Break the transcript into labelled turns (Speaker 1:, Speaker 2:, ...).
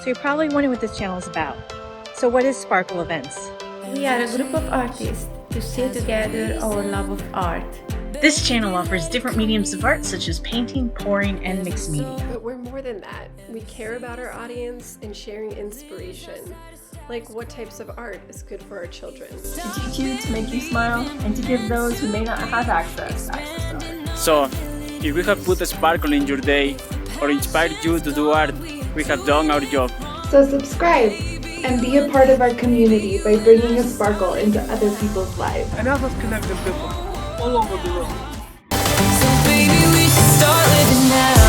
Speaker 1: So you're probably wondering what this channel is about. So what is Sparkle Events?
Speaker 2: We are a group of artists to share together our love of art.
Speaker 1: This channel offers different mediums of art such as painting, pouring, and mixed media.
Speaker 3: But we're more than that. We care about our audience and sharing inspiration. Like what types of art is good for our children.
Speaker 4: To teach you, to make you smile, and to give those who may not have access to art.
Speaker 5: So, if we have put a sparkle in your day or inspired you to do art, we have done our job.
Speaker 6: So subscribe and be a part of our community by bringing a sparkle into other people's lives.
Speaker 7: And help us connect with people all over the world.
Speaker 8: So baby, we should start living now.